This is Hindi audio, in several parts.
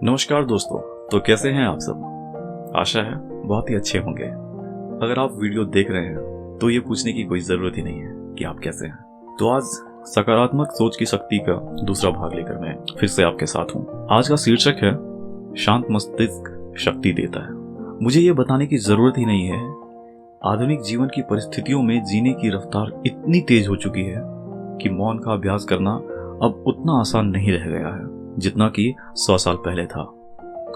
नमस्कार दोस्तों। तो कैसे हैं आप सब? आशा है बहुत ही अच्छे होंगे। अगर आप वीडियो देख रहे हैं तो ये पूछने की कोई ज़रूरत ही नहीं है कि आप कैसे हैं। तो आज सकारात्मक सोच की शक्ति का दूसरा भाग लेकर मैं फिर से आपके साथ हूँ। आज का शीर्षक है शांत मस्तिष्क शक्ति देता है। मुझे ये बताने की ज़रूरत ही नहीं है, आधुनिक जीवन की परिस्थितियों में जीने की रफ्तार इतनी तेज हो चुकी है कि मौन का अभ्यास करना अब उतना आसान नहीं रह गया है जितना कि 100 साल पहले था।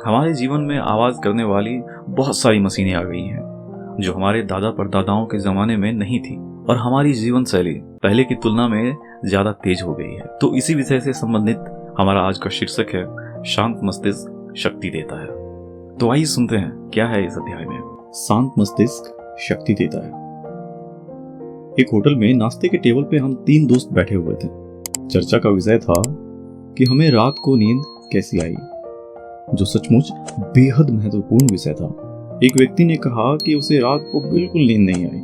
हमारे जीवन में आवाज करने वाली बहुत सारी मशीनें आ गई हैं जो हमारे दादा परदादाओं के जमाने में नहीं थी, और हमारी जीवन शैली पहले की तुलना में ज्यादा तेज हो गई है। तो इसी विषय से संबंधित हमारा आज का शीर्षक है शांत मस्तिष्क शक्ति देता है। तो आइए सुनते हैं क्या है इस अध्याय में। शांत मस्तिष्क शक्ति देता है। एक होटल में नाश्ते के टेबल पे हम 3 दोस्त बैठे हुए थे। चर्चा का विषय था कि हमें रात को नींद कैसी आई, जो सचमुच बेहद महत्वपूर्ण विषय था। एक व्यक्ति ने कहा कि उसे रात को बिल्कुल नींद नहीं आई।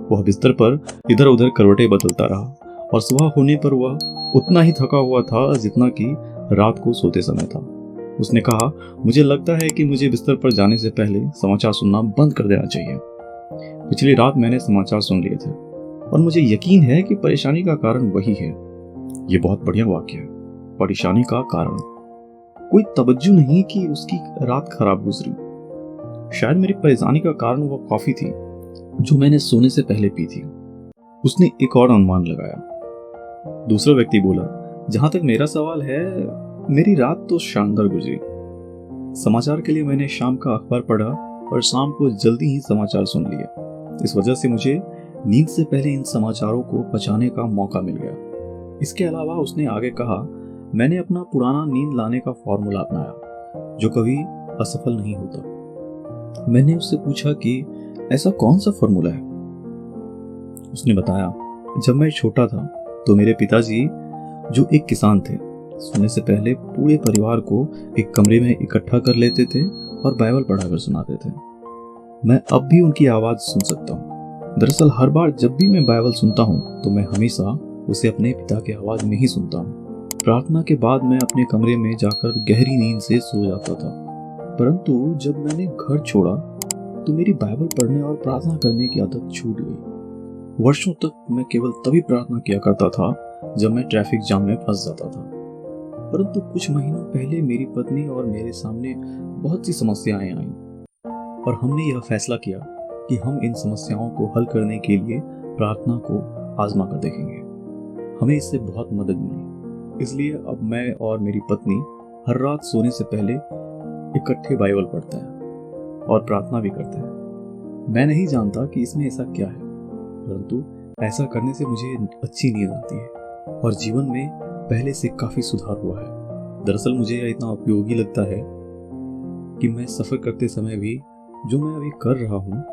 वह बिस्तर पर इधर उधर करवटें बदलता रहा और सुबह होने पर वह उतना ही थका हुआ था जितना कि रात को सोते समय था। उसने कहा, मुझे लगता है कि मुझे बिस्तर पर जाने से पहले समाचार सुनना बंद कर देना चाहिए। पिछली रात मैंने समाचार सुन लिए थे और मुझे यकीन है कि परेशानी का कारण वही है। ये बहुत बढ़िया वाक्य है। परेशानी का कारण। कोई तवज्जो नहीं कि उसकी रात खराब गुजरी। शायद मेरी परेशानी का कारण वह कॉफी थी जो मैंने सोने से पहले पी थी। उसने एक और अनुमान लगाया। दूसरा व्यक्ति बोला, जहां तक मेरा सवाल है, मेरी रात तो शानदार गुजरी। समाचार के लिए मैंने शाम का अखबार पढ़ा और शाम को जल्दी ही समाचार सुन लिए। इस वजह से मुझे नींद से पहले इन समाचारों को पचाने का मौका मिल गया। इसके अलावा उसने आगे कहा, मैंने अपना पुराना नींद लाने का फॉर्मूला अपनाया जो कभी असफल नहीं होता। मैंने उससे पूछा कि ऐसा कौन सा फॉर्मूला है। उसने बताया, जब मैं छोटा था तो मेरे पिताजी, जो एक किसान थे, सोने से पहले पूरे परिवार को एक कमरे में इकट्ठा कर लेते थे और बाइबल पढ़ाकर सुनाते थे। मैं अब भी उनकी आवाज सुन सकता हूँ। दरअसल हर बार जब भी मैं बाइबल सुनता हूँ तो मैं हमेशा उसे अपने पिता की आवाज में ही सुनता हूँ। प्रार्थना के बाद मैं अपने कमरे में जाकर गहरी नींद से सो जाता था। परंतु जब मैंने घर छोड़ा तो मेरी बाइबल पढ़ने और प्रार्थना करने की आदत छूट गई। वर्षों तक मैं केवल तभी प्रार्थना किया करता था जब मैं ट्रैफिक जाम में फंस जाता था। परंतु कुछ महीनों पहले मेरी पत्नी और मेरे सामने बहुत सी समस्याएं आईं और हमने यह फैसला किया कि हम इन समस्याओं को हल करने के लिए प्रार्थना को आजमा कर देखेंगे। हमें इससे बहुत मदद मिली। इसलिए अब मैं और मेरी पत्नी हर रात सोने से पहले इकट्ठे बाइबल पढ़ते हैं और प्रार्थना भी करते हैं। मैं नहीं जानता कि इसमें ऐसा क्या है, परंतु ऐसा करने से मुझे अच्छी नींद आती है और जीवन में पहले से काफी सुधार हुआ है। दरअसल मुझे यह इतना उपयोगी लगता है कि मैं सफर करते समय भी, जो मैं अभी कर रहा हूँ,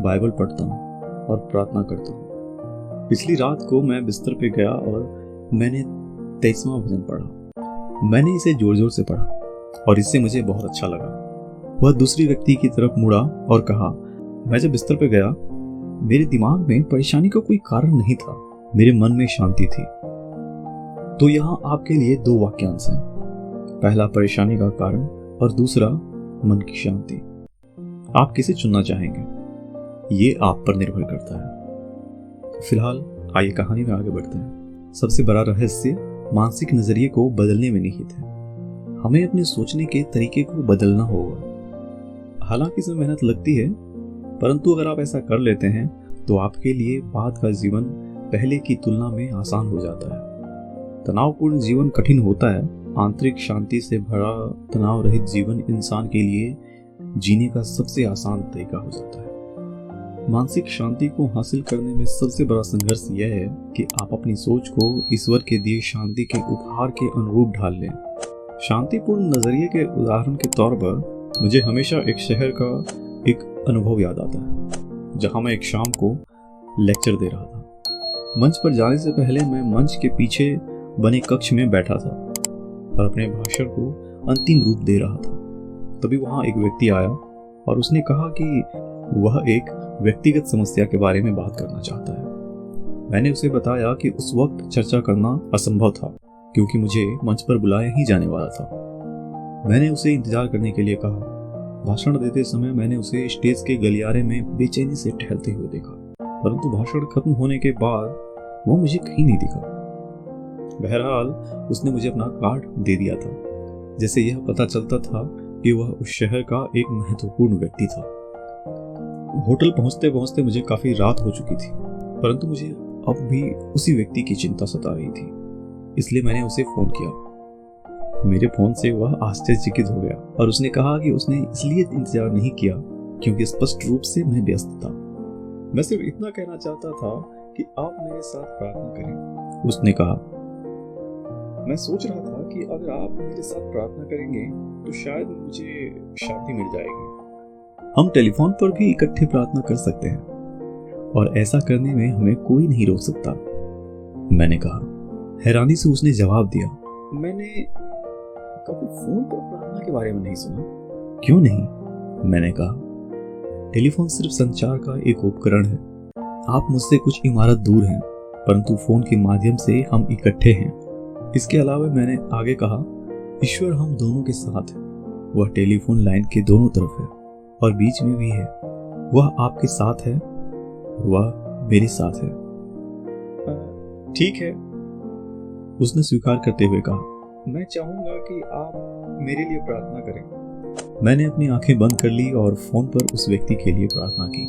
बाइबल पढ़ता हूँ और प्रार्थना करता हूँ। पिछली रात को मैं बिस्तर पे गया और मैंने 23वां भजन पढ़ा। मैंने इसे जोर जोर से पढ़ा और इससे मुझे बहुत अच्छा लगा। वह दूसरी व्यक्ति की तरफ मुड़ा और कहा, मैं जब बिस्तर पे गया, मेरे दिमाग में परेशानी का कोई कारण नहीं था, मेरे मन में शांति थी। तो यहाँ आपके लिए 2 वाक्यांश हैं। पहला परेशानी का कारण और दूसरा मन की शांति। आप किसे चुनना चाहेंगे, ये आप पर निर्भर करता है। फिलहाल आइए कहानी में आगे बढ़ते हैं। सबसे बड़ा रहस्य मानसिक नजरिए को बदलने में निहित है। हमें अपने सोचने के तरीके को बदलना होगा। हालांकि इसमें मेहनत लगती है, परंतु अगर आप ऐसा कर लेते हैं तो आपके लिए बाद का जीवन पहले की तुलना में आसान हो जाता है। तनावपूर्ण जीवन कठिन होता है। आंतरिक शांति से भरा तनाव रहित जीवन इंसान के लिए जीने का सबसे आसान तरीका हो जाता है। मानसिक शांति को हासिल करने में सबसे बड़ा संघर्ष यह है कि आप अपनी सोच को ईश्वर के दिए शांति के उपहार के अनुरूप ढाल लें। शांतिपूर्ण नजरिए के उदाहरण के तौर पर मुझे हमेशा एक शहर का एक अनुभव याद आता है जहां मैं एक शाम को लेक्चर दे रहा था। मंच पर जाने से पहले मैं मंच के पीछे बने कक्ष में बैठा था और अपने भाषण को अंतिम रूप दे रहा था। तभी वहां एक व्यक्ति आया और उसने कहा कि वह एक व्यक्तिगत समस्या के बारे में बात करना चाहता है। मैंने उसे बताया कि उस वक्त चर्चा करना असंभव था क्योंकि मुझे मंच पर बुलाया ही जाने वाला था। मैंने उसे इंतजार करने के लिए कहा। भाषण देते समय मैंने उसे स्टेज के गलियारे में बेचैनी से टहलते हुए देखा, परंतु भाषण खत्म होने के बाद वो मुझे कहीं नहीं दिखा। बहरहाल उसने मुझे अपना कार्ड दे दिया था, जैसे यह पता चलता था कि वह उस शहर का एक महत्वपूर्ण व्यक्ति था। होटल पहुंचते पहुंचते मुझे काफी रात हो चुकी थी, परंतु मुझे अब भी उसी व्यक्ति की चिंता सता रही थी, इसलिए मैंने उसे फोन किया। मेरे फोन से वह आश्चर्यचकित हो गया और उसने कहा कि उसने इसलिए इंतजार नहीं किया क्योंकि स्पष्ट रूप से मैं व्यस्त था। मैं सिर्फ इतना कहना चाहता था कि आप मेरे साथ प्रार्थना करें, उसने कहा। मैं सोच रहा था कि अगर आप मेरे साथ प्रार्थना करेंगे तो शायद मुझे शांति मिल जाएगी। हम टेलीफोन पर भी इकट्ठे प्रार्थना कर सकते हैं और ऐसा करने में हमें कोई नहीं रोक सकता, मैंने कहा। हैरानी से उसने जवाब दिया, मैंने कभी फोन पर प्रार्थना के बारे में नहीं सुना। क्यों नहीं, मैंने कहा। टेलीफोन सिर्फ संचार का एक उपकरण है। आप मुझसे कुछ इमारत दूर हैं, परंतु फोन के माध्यम से हम इकट्ठे हैं। इसके अलावा मैंने आगे कहा, ईश्वर हम दोनों के साथ है। वह टेलीफोन लाइन के दोनों तरफ है और बीच में भी है। वह आपके साथ है और वह मेरे साथ है। ठीक है, उसने स्वीकार करते हुए कहा। मैं चाहूंगा कि आप मेरे लिए प्रार्थना करें। मैंने अपनी आंखें बंद कर ली और फोन पर उस व्यक्ति के लिए प्रार्थना की।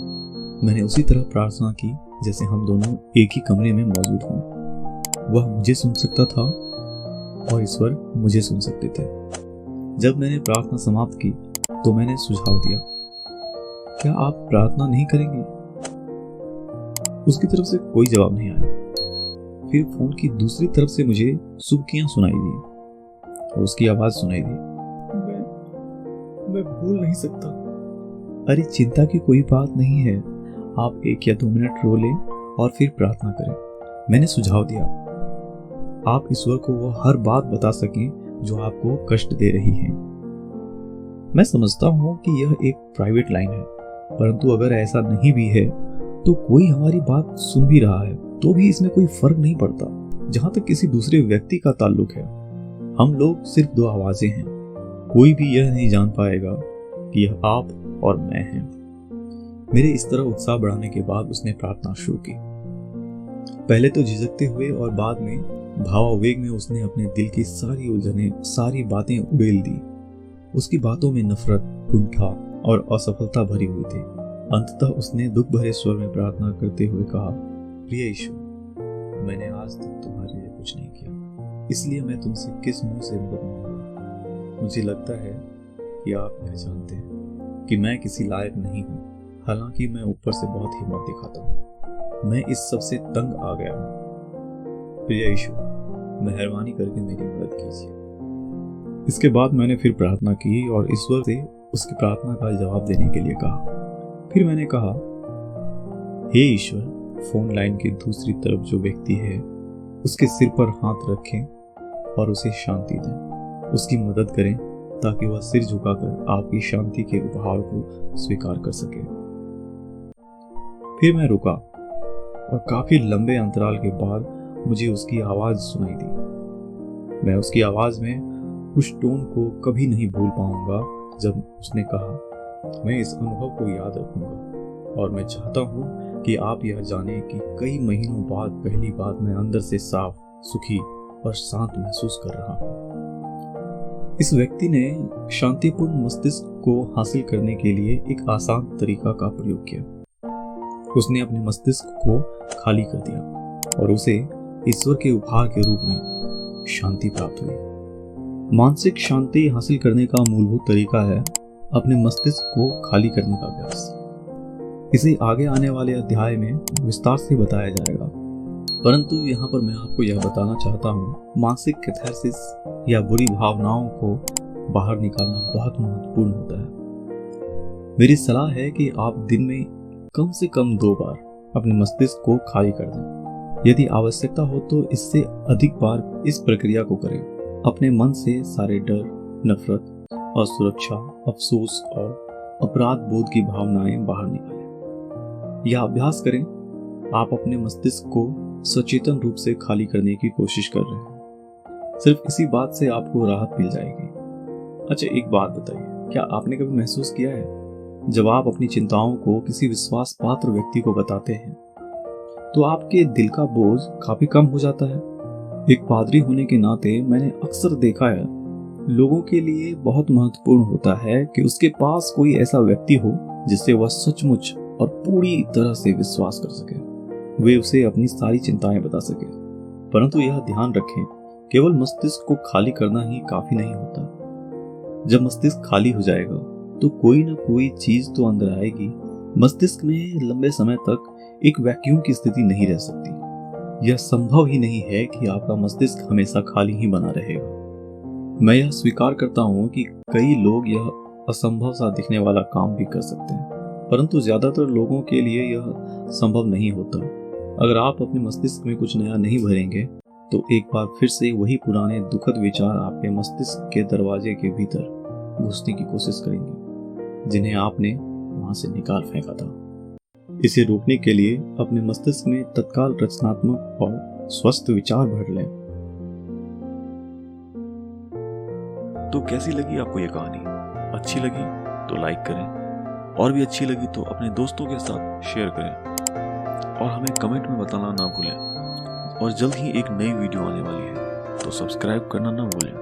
मैंने उसी तरह प्रार्थना की जैसे हम दोनों एक ही कमरे में मौजूद हों। वह मुझे सुन सकता था और ईश्वर मुझे सुन सकते थे। जब मैंने प्रार्थना समाप्त की तो मैंने सुझाव दिया, क्या आप प्रार्थना नहीं करेंगे? उसकी तरफ से कोई जवाब नहीं आया। फिर फोन की दूसरी तरफ से मुझे सुबकियां सुनाई दी और उसकी आवाज सुनाई दी, मैं भूल नहीं सकता। अरे चिंता की कोई बात नहीं है, आप 1 या 2 मिनट रो लें और फिर प्रार्थना करें, मैंने सुझाव दिया। आप ईश्वर को वो हर बात बता सकें जो आपको कष्ट दे रही है। मैं समझता हूं कि यह एक प्राइवेट लाइन है, परंतु अगर ऐसा नहीं भी है तो कोई हमारी बात सुन भी रहा है तो भी इसमें कोई फर्क नहीं पड़ता जहां तक किसी दूसरे व्यक्ति का ताल्लुक है। हम लोग सिर्फ 2 आवाजें हैं। कोई भी यह नहीं जान पाएगा कि यह आप और मैं हैं। मेरे इस तरह उत्साह बढ़ाने के बाद उसने प्रार्थना शुरू की। पहले तो झिझकते हुए और बाद में भावावेग में उसने अपने दिल की सारी उलझनें, सारी बातें उड़ेल दी। उसकी बातों में नफरत, कुंठा और असफलता भरी हुई थी। अंततः उसने दुख भरे स्वर में प्रार्थना करते हुए कहा, प्रिय ईश्वर, मैंने आज तक तुम्हारे लिए कुछ नहीं किया, इसलिए मैं तुमसे किस मुंह से मदद मांगूं? मुझे लगता है कि आप यह जानते हैं कि मैं किसी लायक नहीं हूँ, हालांकि मैं ऊपर से बहुत हिम्मत दिखाता हूँ। मैं इस सब से तंग आ गया हूँ। प्रिय ईश्वर, मेहरबानी करके मेरी मदद कीजिए। इसके बाद मैंने फिर प्रार्थना की और ईश्वर से उसकी प्रार्थना का जवाब देने के लिए कहा। फिर मैंने कहा, हे ईश्वर, फोन लाइन की दूसरी तरफ जो व्यक्ति है उसके सिर पर हाथ रखें और उसे शांति दें। उसकी मदद करें ताकि वह सिर झुकाकर आपकी शांति के उपहार को स्वीकार कर सके। फिर मैं रुका और काफी लंबे अंतराल के बाद मुझे उसकी आवाज सुनाई दी। मैं उसकी आवाज में उस टोन को कभी नहीं भूल पाऊंगा जब उसने कहा, मैं इस अनुभव को याद रखूंगा और मैं चाहता हूं कि आप यह जानें कि कई महीनों बाद पहली बार मैं अंदर से साफ, सुखी और शांत महसूस कर रहा हूं। इस व्यक्ति ने शांतिपूर्ण मस्तिष्क को हासिल करने के लिए एक आसान तरीका का प्रयोग किया। उसने अपने मस्तिष्क को खाली कर दिया और उसे ईश्वर के उपहार के रूप में शांति प्राप्त हुई। मानसिक शांति हासिल करने का मूलभूत तरीका है अपने मस्तिष्क को खाली करने का अभ्यास। इसे आगे आने वाले अध्याय में विस्तार से बताया जाएगा, परंतु यहाँ पर मैं आपको यह बताना चाहता हूँ, मानसिक कैथारसिस या बुरी भावनाओं को बाहर निकालना बहुत महत्वपूर्ण होता है। मेरी सलाह है कि आप दिन में कम से कम 2 बार अपने मस्तिष्क को खाली कर दें। यदि आवश्यकता हो तो इससे अधिक बार इस प्रक्रिया को करें। अपने मन से सारे डर, नफरत, असुरक्षा, अफसोस और अपराध बोध की भावनाएं बाहर निकालें। यह अभ्यास करें। आप अपने मस्तिष्क को सचेतन रूप से खाली करने की कोशिश कर रहे हैं। सिर्फ इसी बात से आपको राहत मिल जाएगी। अच्छा, एक बात बताइए, क्या आपने कभी महसूस किया है जब आप अपनी चिंताओं को किसी विश्वास पात्र व्यक्ति को बताते हैं तो आपके दिल का बोझ काफी कम हो जाता है? एक पादरी होने के नाते मैंने अक्सर देखा है, लोगों के लिए बहुत महत्वपूर्ण होता है कि उसके पास कोई ऐसा व्यक्ति हो जिससे वह सचमुच और पूरी तरह से विश्वास कर सके, वे उसे अपनी सारी चिंताएं बता सके। परंतु यह ध्यान रखें, केवल मस्तिष्क को खाली करना ही काफी नहीं होता। जब मस्तिष्क खाली हो जाएगा तो कोई ना कोई चीज तो अंदर आएगी। मस्तिष्क में लंबे समय तक एक वैक्यूम की स्थिति नहीं रह सकती। यह संभव ही नहीं है कि आपका मस्तिष्क हमेशा खाली ही बना रहेगा। मैं यह स्वीकार करता हूँ कि कई लोग यह असंभव सा दिखने वाला काम भी कर सकते हैं, परंतु ज्यादातर लोगों के लिए यह संभव नहीं होता। अगर आप अपने मस्तिष्क में कुछ नया नहीं भरेंगे तो एक बार फिर से वही पुराने दुखद विचार आपके मस्तिष्क के दरवाजे के भीतर घुसने की कोशिश करेंगे, जिन्हें आपने वहां से निकाल फेंका था। इसे रोकने के लिए अपने मस्तिष्क में तत्काल रचनात्मक और स्वस्थ विचार भर लें। तो कैसी लगी आपको ये कहानी? अच्छी लगी तो लाइक करें, और भी अच्छी लगी तो अपने दोस्तों के साथ शेयर करें, और हमें कमेंट में बताना ना भूलें। और जल्द ही एक नई वीडियो आने वाली है, तो सब्सक्राइब करना ना भूलें।